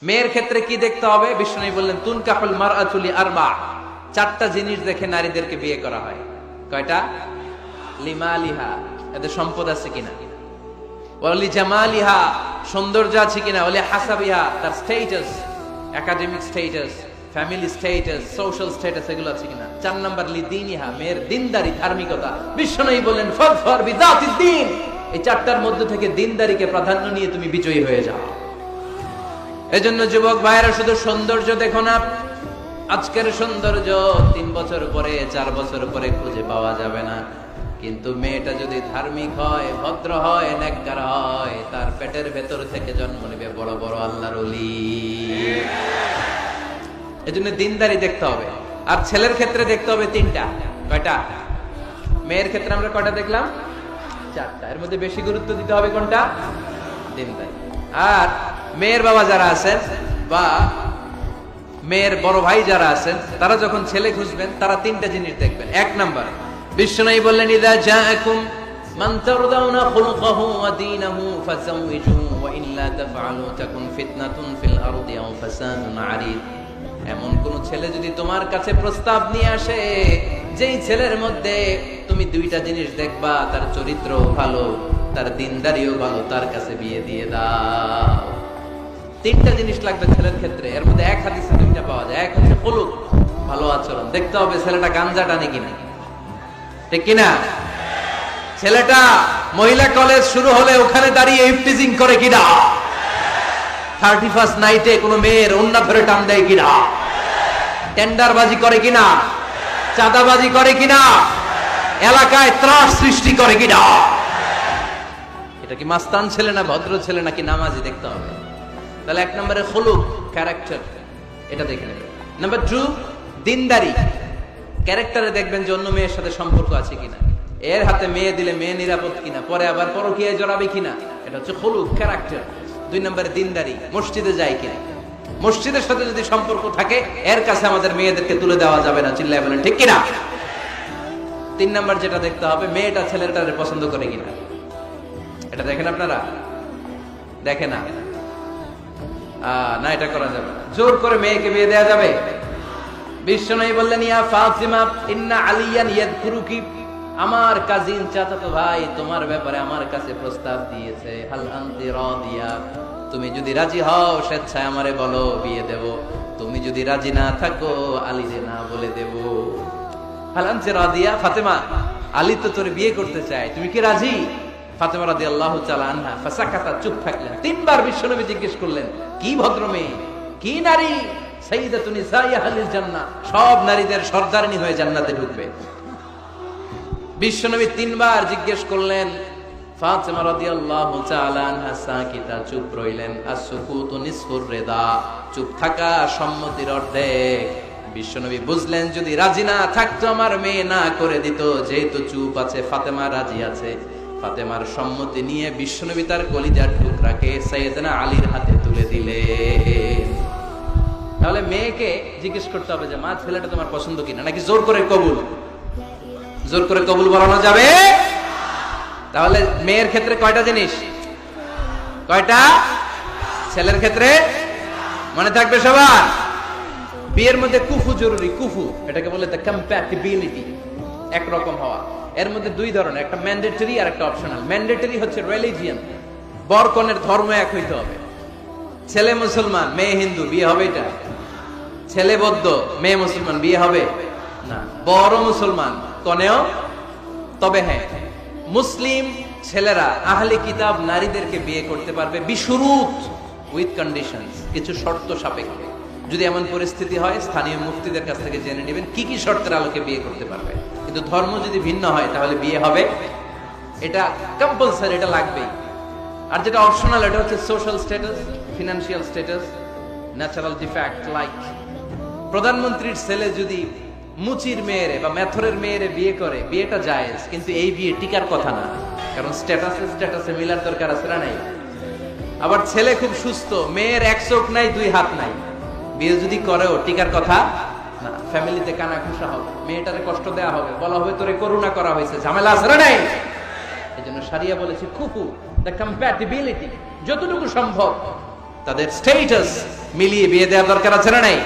মেয়ের ক্ষেত্রে কি দেখতে হবে? বিষ্ণু বললেন তুনকাহুল মারআতু লিআরবা, চারটা জিনিস দেখে নারীদেরকে বিয়ে করা হয়। কয়টা? লিমালিহা, এদের সম্পদ আছে কিনা, ওয়ালি জামালিহা, সৌন্দর্য আছে কিনা, ওয়ালি হাসাবিহা, তার status, academic status, family status, social status, এগুলো আছে কিনা। 4 নাম্বার লিদিনিহা, মেয়ের দিনদারি, ধার্মিকতা। বিষ্ণু বললেন ফাযফার বিযাতিদ দ্বীন, এই চারটার মধ্যে থেকে দিনদারিকে প্রাধান্য নিয়ে তুমি বিজয়ী হয়ে যাও। এজন্য যুবক ভাইয়েরা শুধু সৌন্দর্য দেখো না, আজকের সৌন্দর্য 3 বছর পরে 4 বছর পরে খুঁজে পাওয়া যাবে না, কিন্তু মেয়েটা যদি ধার্মিক হয়, ভদ্র হয়, নেককার হয়, তার পেটের ভেতর থেকে জন্ম নেবে বড় বড় আল্লাহর ওলি। এজন্য দিনদারি দেখতে হবে। আর ছেলের ক্ষেত্রে দেখতে হবে 3টা। কয়টা? মেয়ের ক্ষেত্রে আমরা কয়টা দেখলাম? 4টা। এর মধ্যে বেশি গুরুত্ব দিতে হবে কোনটা? দিনদারি। আর মেয়ের বাবা যারা আছেন বা মেয়ের বড় ভাই যারা আছেন, তারা যখন ছেলে খুঁজবেন তারা 3টা জিনিস দেখবেন। 1 নাম্বার, বিষ্ণু বললেন ইযা জাআকুম মান তারদাউনা খুলুকাহু ওয়া দীনাহু ফাযাওইজুহু ওয়া ইল্লা তাফআলু তাকুন ফিতনাতুন ফিল আরদি আও ফাসাদুন আরিদ। এমন কোন ছেলে যদি তোমার কাছে প্রস্তাব নিয়ে আসে, যেই ছেলের মধ্যে তুমি 2টা জিনিস দেখবা, তার চরিত্র ভালো, তার দিনদারিও ভালো, তার কাছে বিয়ে দিয়ে দাও। 3টা জিনিস লাগবে ছেলের ক্ষেত্রে। এর মধ্যে এক হাদিসে 2টা পাওয়া যায়। এক হচ্ছে খুলুক, ভালো আচরণ। দেখতে হবে ছেলেটা গাঞ্জা টানে কিনা, ঠিক কিনা। ছেলেটা মহিলা কলেজ শুরু হলে ওখানে দাঁড়িয়ে ইফটিজিং করে কিনা, 31st নাইটে কোনো মেয়ের ওন্না ধরে টান দেয় কিনা, টেন্ডারবাজি করে কিনা, চাঁদাবাজি করে কিনা, এলাকায় ত্রাস সৃষ্টি করে কিনা। এটা কি মাস্তান ছেলে না ভদ্র ছেলে নাকি নামাজি দেখতে হবে। তাহলে 1 নম্বরে খুলুক, ক্যারেক্টার, এটা দেখে নেবেন। নাম্বার 2 দিনদারি, ক্যারেক্টারে দেখবেন যে অন্য মেয়ের সাথে সম্পর্ক আছে কিনা, এর হাতে মেয়ে দিলে মেয়ে নিরাপদ কিনা, পরে আবার পরকীয়ায় জড়াবে কিনা। এটা হচ্ছে খুলুক, ক্যারেক্টার। 2 নম্বরে দিনদারি, মসজিদে যায় কিনা। মসজিদের সাথে যদি সম্পর্ক থাকে, এর কাছে আমাদের মেয়েদেরকে তুলে দেওয়া যাবে না, চিল্লায় বলেন ঠিক কিনা। 3 নম্বর যেটা দেখতে হবে, মেয়েটা ছেলেটারে পছন্দ করে কিনা। এটা দেখেন আপনারা? দেখে না, না এটা করা যাবে না। জোর করে মেয়েকে বিয়ে দেওয়া যাবে? বিষ্ণু বললেন ইয়া ফাতিমা ইন্না আলিয়ান ইয়াযকুরুকি, আমার কাজিন চাচাতো ভাই তোমার ব্যাপারে আমার কাছে প্রস্তাব দিয়েছে। হাল আনতি রাদিয়া, তুমি যদি রাজি হও স্বেচ্ছায় আমারে বলো, বিয়ে দেব। তুমি যদি রাজি না থাকো আলীরে না বলে দেব। হাল আনতি রাদিয়া, ফাতেমা আলী তো তোরে বিয়ে করতে চায়, তুমি কি রাজি? ফাতেমা রাদিয়াল্লাহু তাআলা আনহা ফাসাকাতা, চুপ থাকলেন। 3 বার বিশ্বনবী জিজ্ঞেস করলেন, কি ভদ্র মেয়ে, কি নারী, সাইয়্যিদাতুন নিসাই আহলিল জান্নাহ, সব নারীদের সর্দারিনী হয়ে জান্নাতে ঢুকবে। বিশ্বনবী 3 বার জিজ্ঞেস করলেন। ফাতেমা রাদিয়াল্লাহু তাআলা আনহা সাকিতা, চুপ রইলেন। আসসুকুতু নিসফুর রিদা, চুপ থাকা সম্মতির অর্ধেক। বিশ্বনবী বুঝলেন যদি রাজি না থাকতো আমার মেয়ে না করে দিত, যেহেতু চুপ আছে ফাতেমা রাজি আছে। ফাতেমার সম্মতি নিয়ে বিশ্বনবী তার কলিজার টুকরাকে সাইয়েদনা আলীর হাতে তুলে দিলেন। তাহলে মেয়েকে জিজ্ঞেস করতে হবে যে মা ছেলেটা তোমার পছন্দ কিনা, নাকি জোর করে কবুল? জোর করে কবুল বলানো যাবে? তাহলে মেয়ের ক্ষেত্রে কয়টা জিনিস? কয়টা? ছেলের ক্ষেত্রে মনে থাকবে সবার। বিয়ের মধ্যে কুফু জরুরি। কুফু এটাকে বলে কম্প্যাটিবিলিটি, একরকম হওয়া। এর মধ্যে 2 ধরনের, একটা ম্যান্ডেটরি আর একটা অপশনাল। ম্যান্ডেটরি হচ্ছে রিলিজিয়ন, বর কনের ধর্ম এক হইতে হবে। ছেলে মুসলমান মেয়ে হিন্দু, বিয়ে হবে এটা? ছেলে বৌদ্ধ মেয়ে মুসলমান, বিয়ে হবে না। বড় মুসলমান কনেও, তবে হ্যাঁ মুসলিম ছেলেরা আহলে কিতাব নারীদেরকে বিয়ে করতে পারবে বিশুরুত, উইথ কন্ডিশনস, কিছু শর্ত সাপেক্ষে। যদি এমন পরিস্থিতি হয় স্থানীয় মুফতিদের কাছ থেকে জেনে নেবেন কি কি শর্তের আলোকে বিয়ে করতে পারবে। কিন্তু ধর্ম যদি ভিন্ন হয় তাহলে বিয়ে হবে, এটা কম্পালসারি, এটা লাগবেই। আর যেটা অপশনাল, এটা হচ্ছে social status, financial status, natural defect. Like প্রধানমন্ত্রীর ছেলে যদি মুচির মেয়েরে বা মেথরের মেয়েরে বিয়ে করে, বিয়েটা জায়েজ, কিন্তু এই বিয়ে টিকার কথা না, কারণ স্ট্যাটাসে মিলার দরকার আছে না নাই। আবার ছেলে খুব সুস্থ, মেয়ের 1 চোখ নাই 2 হাত নাই, বিয়ে যদি করেও টিকার কথা না। ফ্যামিলিতে কানা ঘুষা হবে, মেয়েটারে কষ্ট দেওয়া হবে, বলা হবে তোরে করুণা করা হয়েছে, ঝামেলা আছে না নাই। এজন্য শরিয়া বলেছে খুফু, দ্য কম্প্যাটিবিলিটি, যতটুকু সম্ভব তাদের স্ট্যাটাস মিলিয়ে বিয়ে দেওয়ার দরকার আছে না নাই?